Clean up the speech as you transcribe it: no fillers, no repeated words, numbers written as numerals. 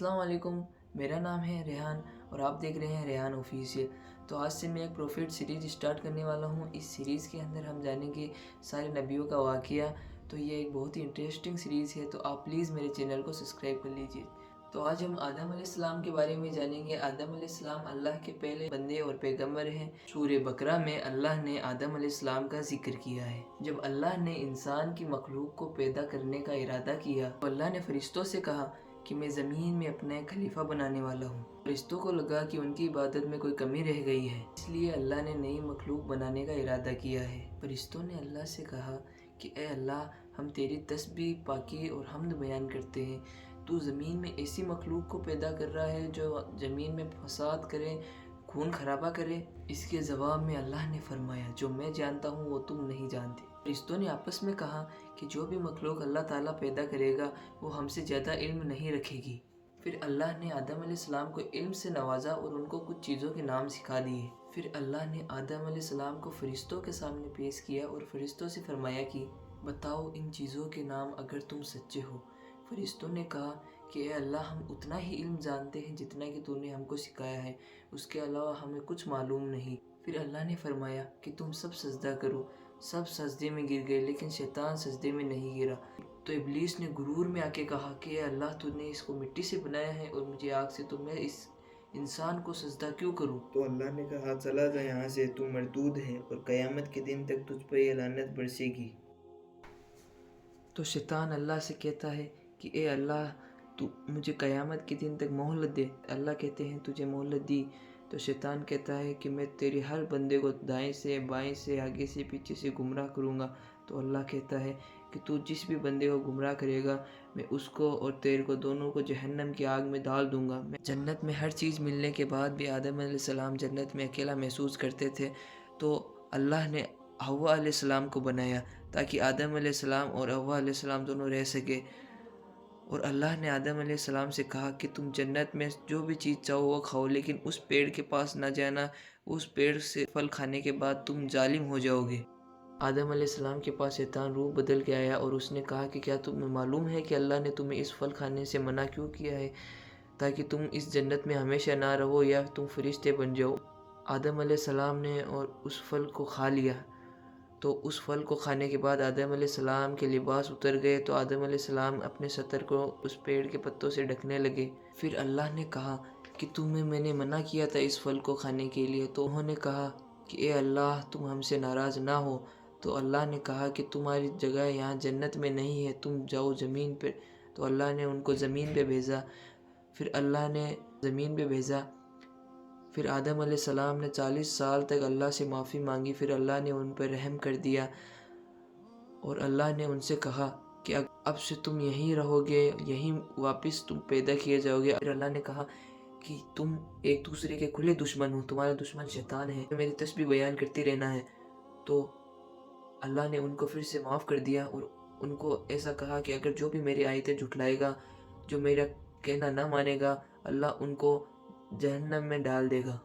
السلام علیکم، میرا نام ہے ریحان اور آپ دیکھ رہے ہیں ریحان آفیشیل۔ تو آج سے میں ایک پروفیٹ سیریز اسٹارٹ کرنے والا ہوں۔ اس سیریز کے اندر ہم جانیں گے سارے نبیوں کا واقعہ۔ تو یہ ایک بہت ہی انٹرسٹنگ سیریز ہے، تو آپ پلیز میرے چینل کو سبسکرائب کر لیجئے۔ تو آج ہم آدم علیہ السلام کے بارے میں جانیں گے۔ آدم علیہ السلام اللہ کے پہلے بندے اور پیغمبر ہیں۔ سورہ بقرہ میں اللہ نے آدم علیہ السلام کا ذکر کیا ہے۔ جب اللہ نے انسان کی مخلوق کو پیدا کرنے کا ارادہ کیا تو اللہ نے فرشتوں سے کہا کہ میں زمین میں اپنا ایک خلیفہ بنانے والا ہوں۔ فرشتوں کو لگا کہ ان کی عبادت میں کوئی کمی رہ گئی ہے، اس لیے اللہ نے نئی مخلوق بنانے کا ارادہ کیا ہے۔ فرشتوں نے اللہ سے کہا کہ اے اللہ، ہم تیری تسبیح، پاکی اور حمد بیان کرتے ہیں۔ تو زمین میں ایسی مخلوق کو پیدا کر رہا ہے جو زمین میں فساد کرے، خون خرابہ کرے۔ اس کے جواب میں اللہ نے فرمایا، جو میں جانتا ہوں وہ تم نہیں جانتے۔ فرشتوں نے آپس میں کہا کہ جو بھی مخلوق اللہ تعالیٰ پیدا کرے گا وہ ہم سے زیادہ علم نہیں رکھے گی۔ پھر اللہ نے آدم علیہ السلام کو علم سے نوازا اور ان کو کچھ چیزوں کے نام سکھا دیے۔ پھر اللہ نے آدم علیہ السلام کو فرشتوں کے سامنے پیش کیا اور فرشتوں سے فرمایا کہ بتاؤ ان چیزوں کے نام اگر تم سچے ہو۔ فرشتوں نے کہا کہ اے اللہ، ہم اتنا ہی علم جانتے ہیں جتنا کہ تو نے ہم کو سکھایا ہے، اس کے علاوہ ہمیں کچھ معلوم نہیں۔ پھر اللہ نے فرمایا کہ تم سب سجدہ کرو۔ سب سجدے میں گر گئے لیکن شیطان سجدے میں نہیں گرا۔ تو ابلیس نے غرور میں آ کے کہا کہ اے اللہ، تو نے اس کو مٹی سے بنایا ہے اور مجھے آگ سے، تو میں اس انسان کو سجدہ کیوں کروں؟ تو اللہ نے کہا چلا جا یہاں سے، تو مردود ہے اور قیامت کے دن تک تجھ پر یہ لعنت برسے گی۔ تو شیطان اللہ سے کہتا ہے کہ اے اللہ، تو مجھے قیامت کے دن تک مہلت دے۔ اللہ کہتے ہیں تجھے مہلت دی۔ تو شیطان کہتا ہے کہ میں تیرے ہر بندے کو دائیں سے، بائیں سے، آگے سے، پیچھے سے گمراہ کروں گا۔ تو اللہ کہتا ہے کہ تو جس بھی بندے کو گمراہ کرے گا میں اس کو اور تیرے کو دونوں کو جہنم کی آگ میں ڈال دوں گا۔ جنت میں ہر چیز ملنے کے بعد بھی آدم علیہ السلام جنت میں اکیلا محسوس کرتے تھے، تو اللہ نے حوا علیہ السلام کو بنایا تاکہ آدم علیہ السلام اور حوا علیہ السلام دونوں رہ سکے۔ اور اللہ نے آدم علیہ السلام سے کہا کہ تم جنت میں جو بھی چیز چاہو وہ کھاؤ، لیکن اس پیڑ کے پاس نہ جانا، اس پیڑ سے پھل کھانے کے بعد تم ظالم ہو جاؤ گے۔ آدم علیہ السلام کے پاس شیطان روح بدل کے آیا اور اس نے کہا کہ کیا تمہیں معلوم ہے کہ اللہ نے تمہیں اس پھل کھانے سے منع کیوں کیا ہے، تاکہ تم اس جنت میں ہمیشہ نہ رہو یا تم فرشتے بن جاؤ۔ آدم علیہ السلام نے اور اس پھل کو کھا لیا۔ تو اس پھل کو کھانے کے بعد آدم علیہ السلام کے لباس اتر گئے، تو آدم علیہ السلام اپنے ستر کو اس پیڑ کے پتوں سے ڈھکنے لگے۔ پھر اللہ نے کہا کہ تمہیں میں نے منع کیا تھا اس پھل کو کھانے کے لیے۔ تو انہوں نے کہا کہ اے اللہ، تم ہم سے ناراض نہ ہو۔ تو اللہ نے کہا کہ تمہاری جگہ یہاں جنت میں نہیں ہے، تم جاؤ زمین پہ۔ تو اللہ نے ان کو زمین پہ بھیجا۔ پھر اللہ نے زمین پہ بھیجا۔ پھر آدم علیہ السلام نے 40 سال تک اللہ سے معافی مانگی۔ پھر اللہ نے ان پر رحم کر دیا اور اللہ نے ان سے کہا کہ اب سے تم یہیں رہو گے، یہیں واپس تم پیدا کیے جاؤ گے۔ پھر اللہ نے کہا کہ تم ایک دوسرے کے کھلے دشمن ہو، تمہارا دشمن شیطان ہے، میری تسبیح بیان کرتی رہنا ہے۔ تو اللہ نے ان کو پھر سے معاف کر دیا اور ان کو ایسا کہا کہ اگر جو بھی میری آیتیں جھٹلائے گا، جو میرا کہنا نہ مانے گا، اللہ ان کو جہنم میں ڈال دے گا۔